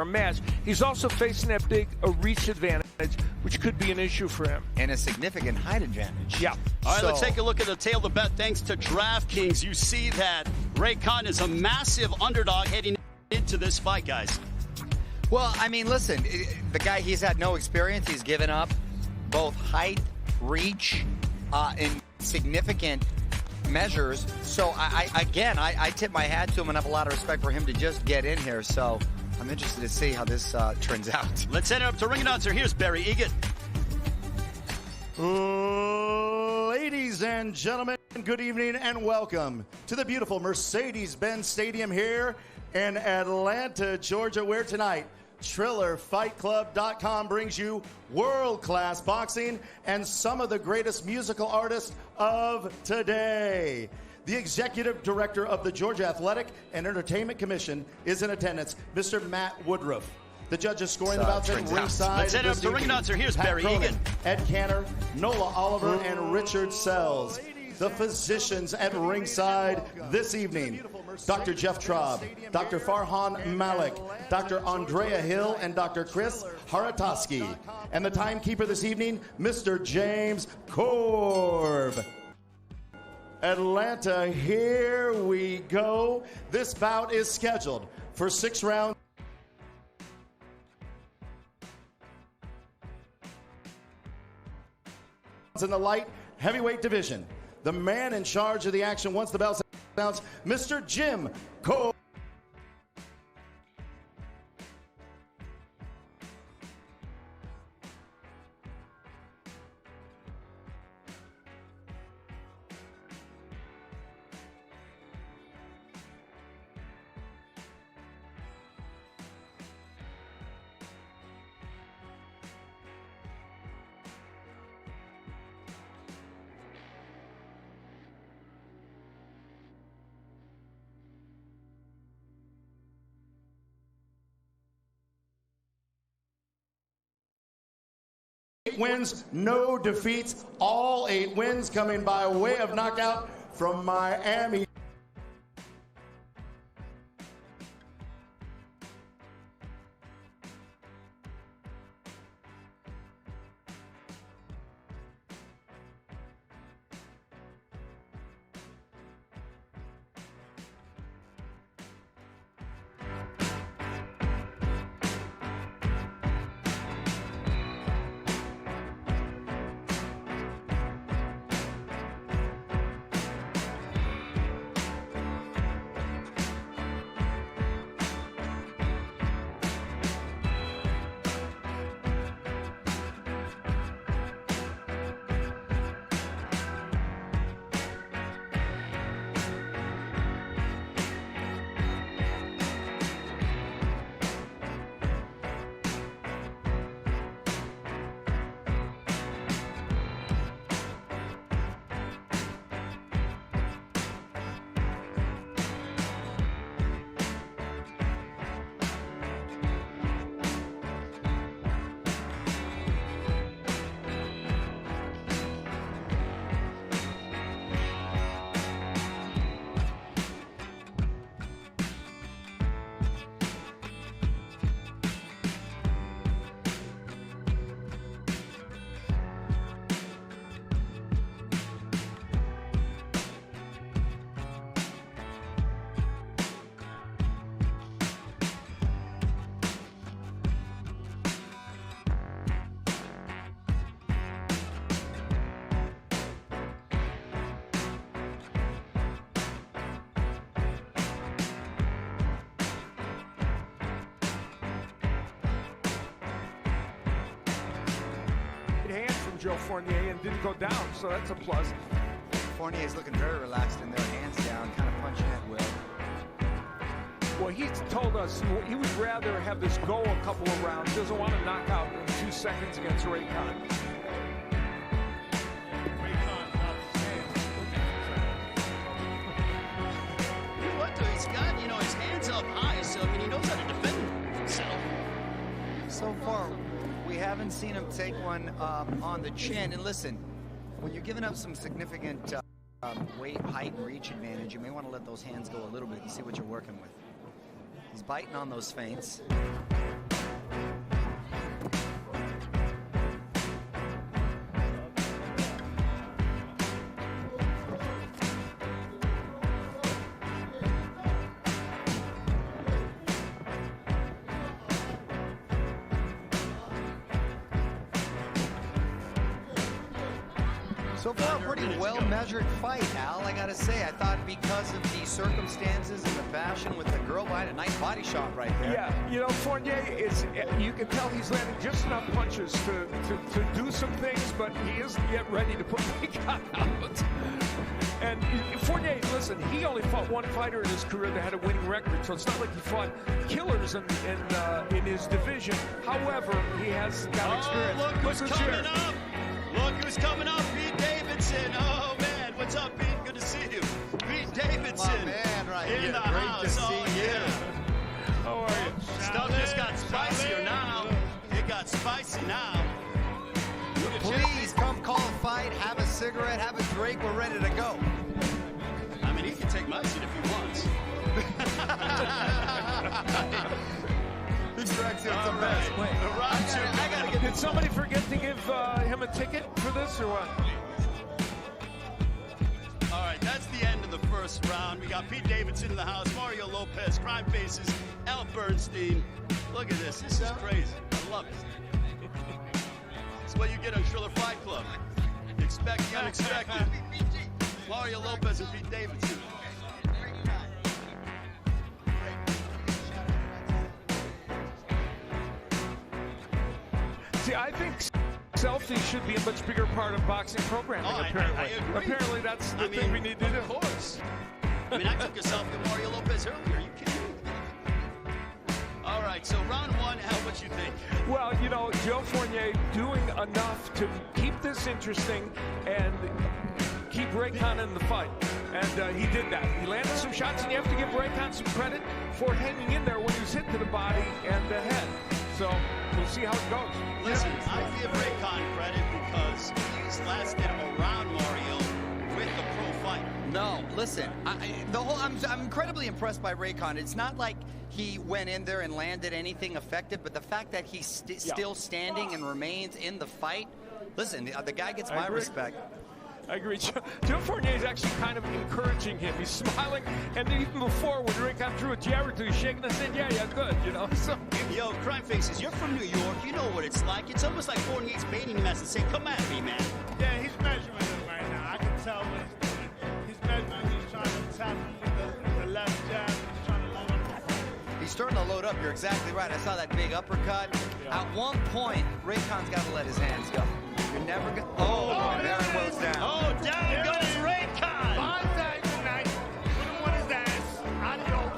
match. He's also facing that big reach advantage, which could be an issue for him. And a significant height advantage. Yeah. All right, let's take a look at the tail of the bet. Thanks to DraftKings, you see that Ray Khan is a massive underdog heading into this fight, guys. Well, I mean, listen, the guy, he's had no experience. He's given up both height, reach, in significant measures. So, I tip my hat to him and have a lot of respect for him to just get in here. So, I'm interested to see how this turns out. Let's send it up to ring announcer. Here's Barry Egan. Ladies and gentlemen, good evening and welcome to the beautiful Mercedes-Benz Stadium here in Atlanta, Georgia, where tonight TrillerFightClub.com brings you world-class boxing and some of the greatest musical artists of today. The executive director of the Georgia Athletic and Entertainment Commission is in attendance, Mr. Matt Woodruff. The judges scoring the bouts at ringside. Let's head up to ring announcer. Here's Barry Egan. Ed Canner, Nola Oliver, and Richard Sells. The physicians at ringside this evening: Dr. Jeff Traub, Dr. Farhan Malik, Dr. Andrea Hill, and Dr. Chris Haratowski. And the timekeeper this evening, Mr. James Korb. Atlanta, here we go. This bout is scheduled for 6 rounds. In the light heavyweight division. The man in charge of the action once the bell sounds, Mr. Jim Cole. Wins, no defeats, all 8 wins coming by way of knockout from Miami. Joe Fournier and didn't go down, so that's a plus. Fournier's looking very relaxed in there, hands down, kind of punching at will. Well, he's told us he would rather have this go a couple of rounds. Doesn't want to knock out in 2 seconds against Ray Khan. What he's got, his hands up high, so he knows how to defend himself. So far, we haven't seen him take one on the chin. And listen, when you're giving up some significant weight, height, and reach advantage, you may want to let those hands go a little bit and see what you're working with. He's biting on those feints. So far, a pretty well-measured fight, Al, I gotta say. I thought because of the circumstances and the passion with the girl behind, a nice body shot right there. Yeah, you know, Fournier is, you can tell he's landing just enough punches to do some things, but he isn't yet ready to put Raycon out. And Fournier, listen, he only fought one fighter in his career that had a winning record, so it's not like he fought killers in his division. However, he has got experience. Look who's coming up! Look who's coming up, Pete Davidson. Oh, man, what's up, Pete? Good to see you. Pete Davidson man, right in here. the Great house. to see oh, you. yeah. How are you? Stuff just got spicier now. It got spicy now. Please come call a fight, have a cigarette, have a drink. We're ready to go. I mean, he can take my seat if he wants. He strikes you All the right. best way. The round two. I gotta get. Did somebody forget to give him a ticket for this or what? All right, that's the end of the first round. We got Pete Davidson in the house, Mario Lopez, Crime Faces, Al Bernstein. Look at this. This is crazy. I love it. It's what you get on Triller Fight Club. Expect the unexpected. Mario Lopez and Pete Davidson. See, I think selfie should be a much bigger part of boxing programming. Oh, apparently, I agree. apparently that's the thing we need to do. Of course. I mean, I took a selfie with Mario Lopez earlier. Are you kidding me? All right, so round one, Al, what you think? Well, you know, Joe Fournier doing enough to keep this interesting and keep Raycon in the fight. And he did that. He landed some shots, and you have to give Raycon some credit for hanging in there when he was hit to the body and the head. So we'll see how it goes. Listen, I give Raycon credit because he's lasted around Mario with the pro fight. No, listen. I'm incredibly impressed by Raycon. It's not like he went in there and landed anything effective, but the fact that he's still standing and remains in the fight. Listen, the guy gets my respect. I agree. Joe Fournier is actually kind of encouraging him. He's smiling, and even before when Raycon threw a jab or two, he's shaking his head. Yeah, good, you know. So, Yo, Crime Faces, you're from New York. You know what it's like. It's almost like Fournier's baiting him as to say, come at me, man. Yeah, he's measuring him right now. I can tell what he's doing. He's measuring. He's trying to tap him with the left jab. He's trying to load him. He's starting to load up. You're exactly right. I saw that big uppercut. At one point, Raycon's got to let his hands go. You're never going to... Oh, there it goes down. Oh, down goes Raycon. Bonsai tonight. Put him on his ass. Adios.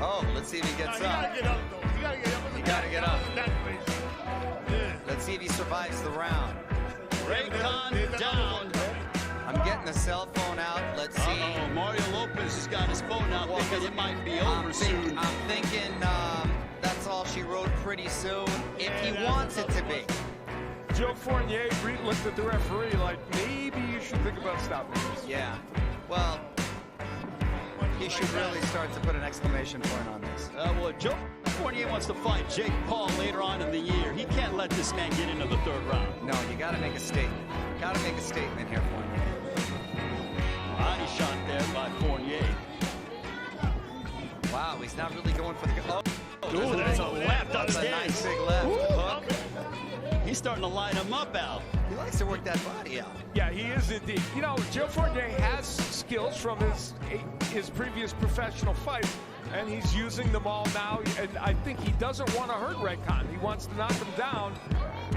Oh, let's see if he No, gets you gotta up. get up, though. You gotta get up. You gotta get up. That place. Yeah. Let's see if he survives the round. Raycon down. I'm getting the cell phone out. Let's see. Uh-oh, Mario Lopez has got his phone out thinking it might be over soon. I'm thinking that's all she wrote pretty soon, if he wants it to be. Joe Fournier looked at the referee like, maybe you should think about stopping this. Yeah. Well, he should really start to put an exclamation point on this. Well, Joe Fournier wants to fight Jake Paul later on in the year. He can't let this man get into the third round. No, you got to make a statement. Got to make a statement here, Fournier. Body shot there by Fournier. Wow, he's not really going for the... Oh, Ooh, there's a left that's a upstairs. nice big left hook. He's starting to line him up, Al. He likes to work that body out. Yeah, he is indeed. You know, Joe Fournier has skills from his previous professional fight, and he's using them all now. And I think he doesn't want to hurt Raycon. He wants to knock him down,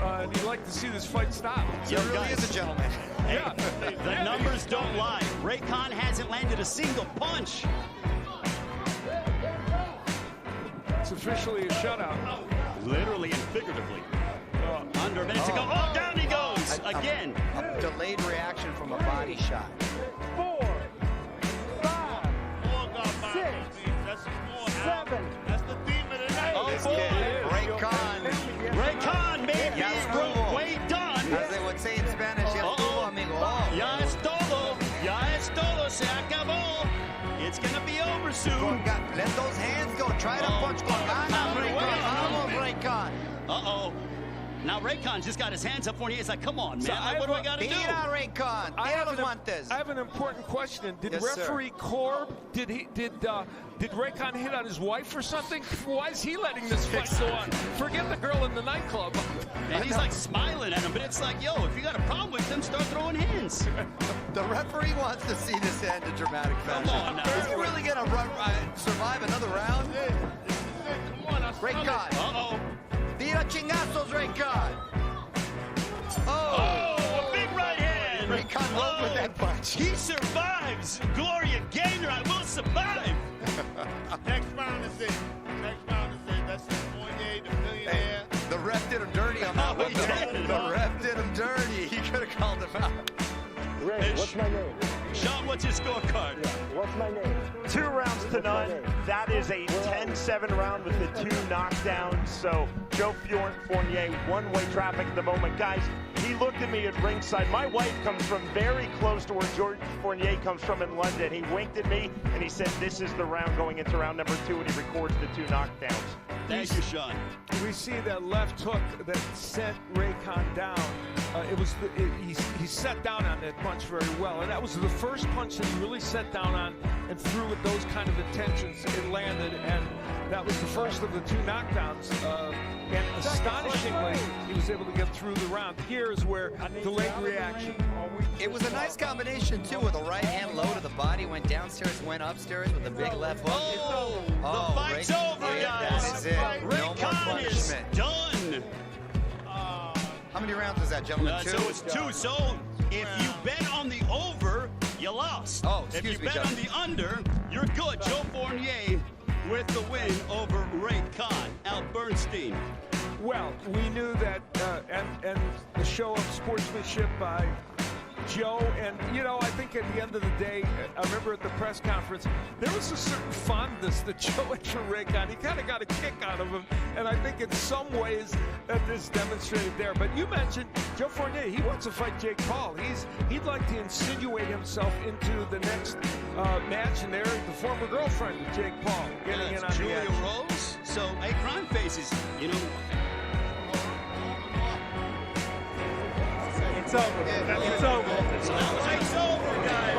and he'd like to see this fight stop. He really guys. is a gentleman. Yeah. The numbers don't lie. Raycon hasn't landed a single punch. It's officially a shutout. Literally and figuratively. Under a minute to go. Oh, down he goes again. A delayed reaction from a body shot. 4, 5, More God, that's more. 7. That's the theme of the night. Oh, This boy. kid, Raycon. Raycon maybe Ya estuvo. way done. As they would say in Spanish, ya estuvo, amigo. Oh. Ya es todo. Ya es todo. Se acabó. It's going to be over soon. Let those hands go. Try to punch con ganas, Raycon. Vamos, Raycon. Uh-oh. Now Raycon just got his hands up. Fournier's like, come on, man. So Like, what do I got to do? Mira Raycon. I have Montes. an important question. Did Yes, referee Korb, did Raycon hit on his wife or something? Why is he letting this fight go on? Forget the girl in the nightclub. And he's like smiling at him, but it's like, yo, if you got a problem with them, start throwing hands. The referee wants to see this end in dramatic fashion. Come on now. Is he really going to survive another round? Come on, I smell it. Raycon. Uh-oh. Tira chingazos, Raycon. Oh, a big right hand. Raycon rolled with that punch. He survives. Gloria Gaynor, I will survive. Next round is it. Next round is it. That's Fournier, the millionaire. Hey, the ref did him dirty on that Oh, one. he did. The ref did him dirty. He could have called him out. Ray, what's my name? Sean, what's your scorecard? What's my name? 2 rounds to none. That is a 10-7 round with the 2 knockdowns. So Joe Fournier, one-way traffic at the moment. Guys, he looked at me at ringside. My wife comes from very close to where George Fournier comes from in London. He winked at me and he said, this is the round going into round number 2, and he records the 2 knockdowns. Thank you, Sean. We see that left hook that sent Raycon down. He set down on that punch very well, and that was the first punch that he really set down on and threw with those kind of intentions. It landed, and that was the first of the 2 knockdowns. And astonishingly, he was able to get through the round. Here is where delayed reaction. It was a nice combination, too, with a right hand low to the body, went downstairs, went upstairs with a big left hook. Oh, the fight's over, guys. That is it. No more Raycon is punishment. done. How many rounds is that, gentlemen? 2? So it's 2. So if you bet on the over, you lost. Oh, if excuse you me, bet Judge. on the under, you're good. Joe Fournier with the win over Raycon. Al Bernstein. Well, we knew that, and the show of sportsmanship by Joe, and I think at the end of the day, I remember at the press conference, there was a certain fondness that Joe had for Raycon. He kind of got a kick out of him, and I think in some ways that is demonstrated there. But you mentioned Joe Fournier. He wants to fight Jake Paul. He'd like to insinuate himself into the next match, and there, the former girlfriend of Jake Paul getting in on the Julia action. Rose. So, hey, Crime Faces, It's over. It's over. So that was it's over, guys.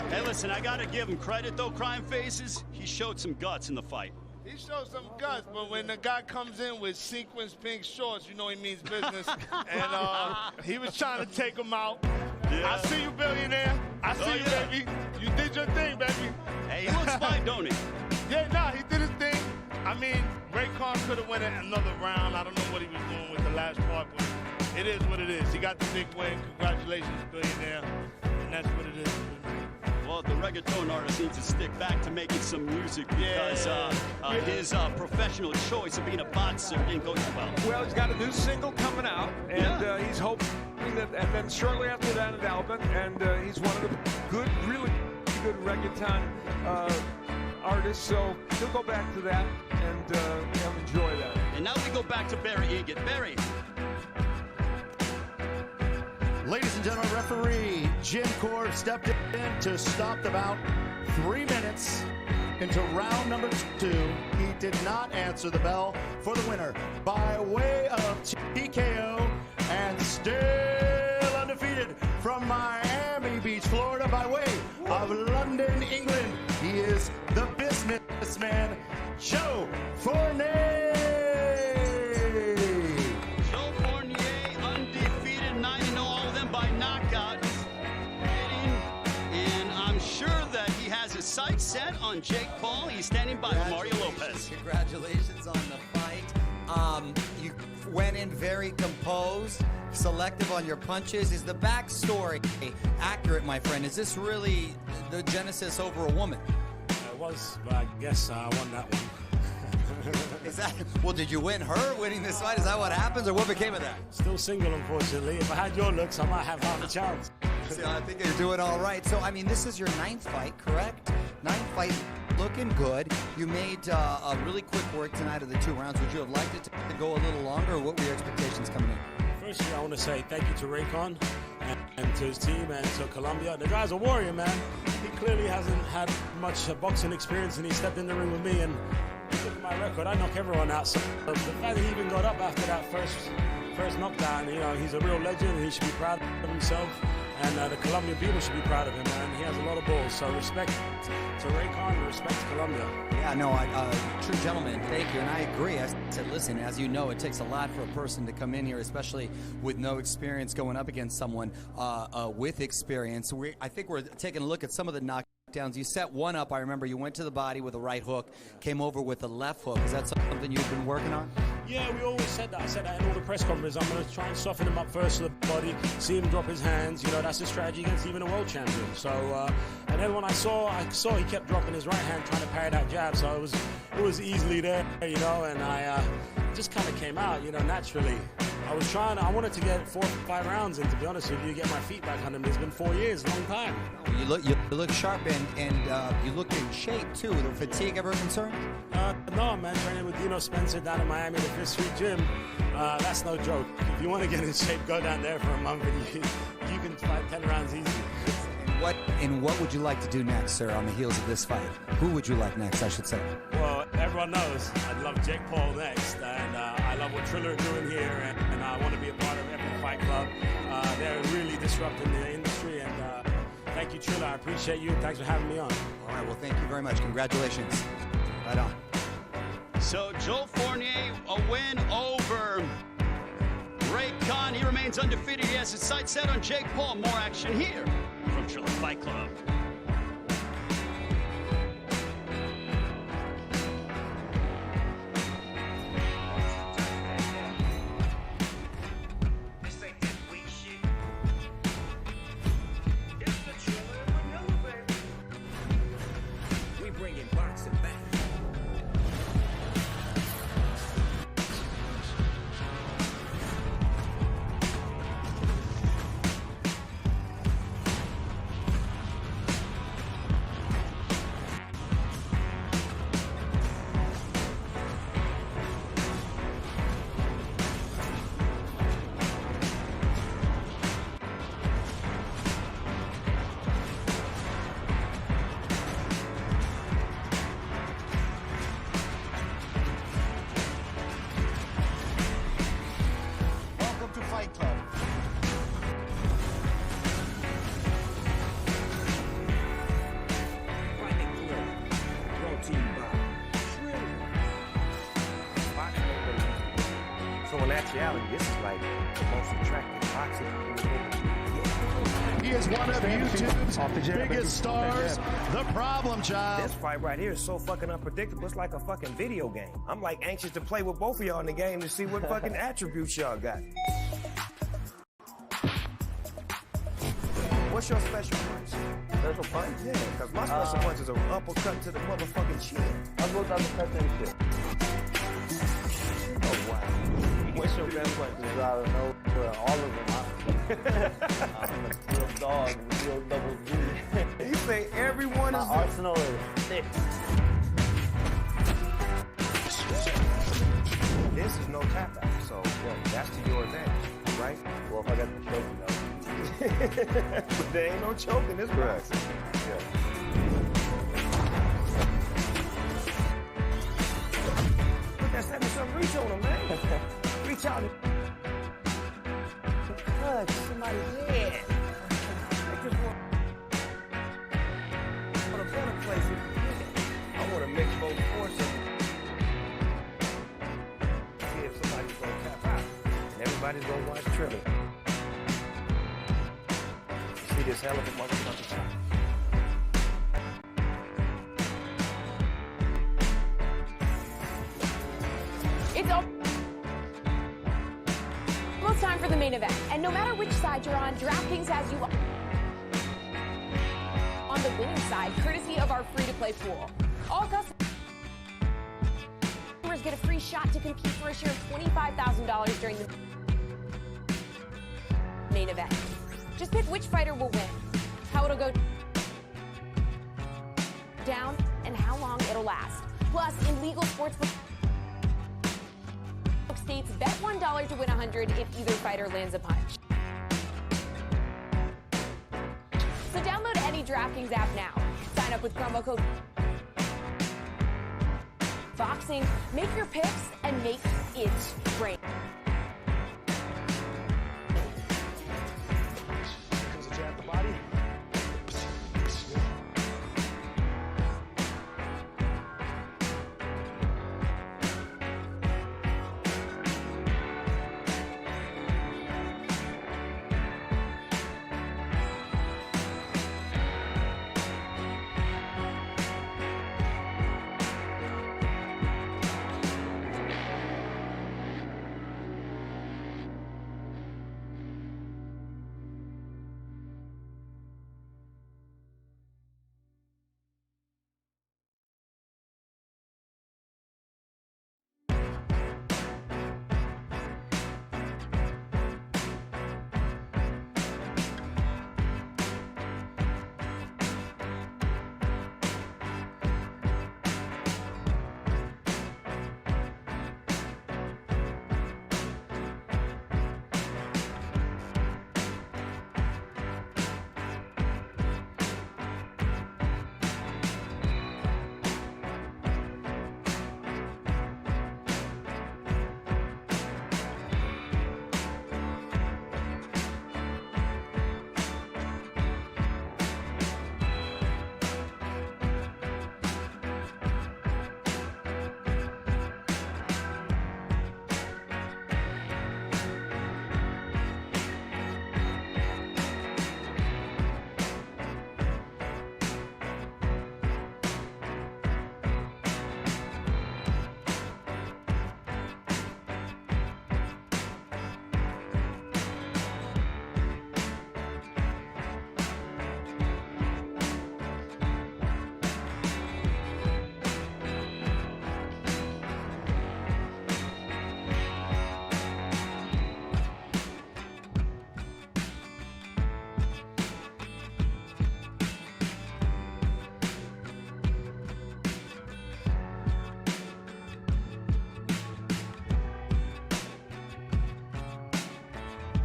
Hey, listen, I got to give him credit, though, Crime Faces. He showed some guts in the fight. He showed some guts, but when the guy comes in with sequins pink shorts, you know he means business. And he was trying to take him out. Yeah. I see you, billionaire. I see you, baby. You did your thing, baby. Hey, he looks fine, don't he? Yeah, nah, he did his thing. I mean, Raycon could have won another round. I don't know what he was doing with the last part, but it is what it is. He got the big win. Congratulations, billionaire. And that's what it is. Well, the reggaeton artist needs to stick back to making some music because his professional choice of being a boxer didn't go too well. Well, he's got a new single coming out, and he's hoping that, and then shortly after that, an album, and he's one of the good, really good reggaeton artists, so he'll go back to that, and he'll enjoy that. And now we go back to Barry Egan. Barry. Ladies and gentlemen, referee Jim Korb stepped in to stop the bout 3 minutes into round number 2. He did not answer the bell for the winner by way of TKO, and still undefeated from Miami Beach, Florida, by way of London, England. He is the businessman, Joe Fournier. Joe Fournier, undefeated, 9-0, all of them by knockout. And I'm sure that he has his sights set on Jake Paul. He's standing by Mario Lopez. Congratulations on the fight. You went in very composed, selective on your punches. Is the backstory accurate, my friend? Is this really the genesis over a woman? It was, but I guess I won that one. Is that, well, did you win her winning this fight? Is that what happens, or what became of that? Still single, unfortunately. If I had your looks, I might have half a chance. See, I think you're doing all right. So, I mean, this is your 9th fight, correct? 9th fight, looking good. You made a really quick work tonight of the 2 rounds. Would you have liked it to go a little longer, or what were your expectations coming in? Firstly, I want to say thank you to Raycon and to his team and to Colombia. The guy's a warrior, man. He clearly hasn't had much boxing experience, and he stepped in the ring with me, and look at my record. record. I knock everyone out. So the fact that he even got up after that first knockdown, you know, he's a real legend, and he should be proud of himself. And the Colombian people should be proud of him, man. He has a lot of balls. So respect to Ray Khan, respect to Colombia. Yeah, no, true gentleman, thank you. And I agree. I said, listen, as you know, it takes a lot for a person to come in here, especially with no experience going up against someone with experience. I think we're taking a look at some of the knockdowns. You set one up, I remember you went to the body with a right hook, came over with a left hook. Is that something you've been working on? Yeah, we always said that. I said that in all the press conferences. I'm going to try and soften him up first to the body, see him drop his hands. You know, that's the strategy against even a world champion. So, and then when I saw he kept dropping his right hand, trying to parry that jab. So it was easily there, you know, and I just kind of came out, you know, naturally. I wanted to get 4 or 5 rounds, and to be honest with you, get my feet back on him. It's been 4 years, a long time. You look sharp and you look in shape too. The fatigue ever a concern? No, man. Training with Dino Spencer down in Miami, the Fifth Street Gym. That's no joke. If you want to get in shape, go down there for a month, and you can fight 10 rounds easy. And what would you like to do next, sir, on the heels of this fight? Who would you like next, I should say? Well, everyone knows I'd love Jake Paul next, and I love what Triller are doing here, and I want to be a part of Epic Fight Club. They're really disrupting the industry, and thank you, Triller. I appreciate you. Thanks for having me on. All right, well, thank you very much. Congratulations. Right on. So Joe Fournier, a win over Ray Khan. He remains undefeated. He has his sights set on Jake Paul. More action here from Triller Fight Club. This is like the most attractive boxing. He is one of YouTube's biggest stars. The Problem Child. This fight right here is so fucking unpredictable. It's like a fucking video game. I'm like anxious to play with both of y'all in the game to see what fucking attributes y'all got. What's your special punch? Special punch? Yeah, because my special punch is an uppercut to the motherfucking chin. I'll go uppercut to the chin. Oh, wow. What's your best punch? I don't know. All of them. I'm a real dog, real double G. You say everyone My is... arsenal is thick. This is no tap out, so that's to your advantage, right? Well, if I got the choking, though. But there ain't no choking this boxing. Yeah. Put that 70-something reach on him, man. Reach out and touch somebody's head. Make this one a better place. I want to mix both forces. See if somebody's going to tap out. And everybody's going to watch Triller. See this hell of a motherfucker chop. It's almost time for the main event. And no matter which side you're on, DraftKings has you on the winning side, courtesy of our free-to-play pool. All customers get a free shot to compete for a share of $25,000 during the main event. Just pick which fighter will win, how it'll go down, and how long it'll last. Plus, in legal sportsbook states, bet $1 to win 100 if either fighter lands a punch. So download any DraftKings app now. Sign up with promo code boxing. Make your picks and make it rain.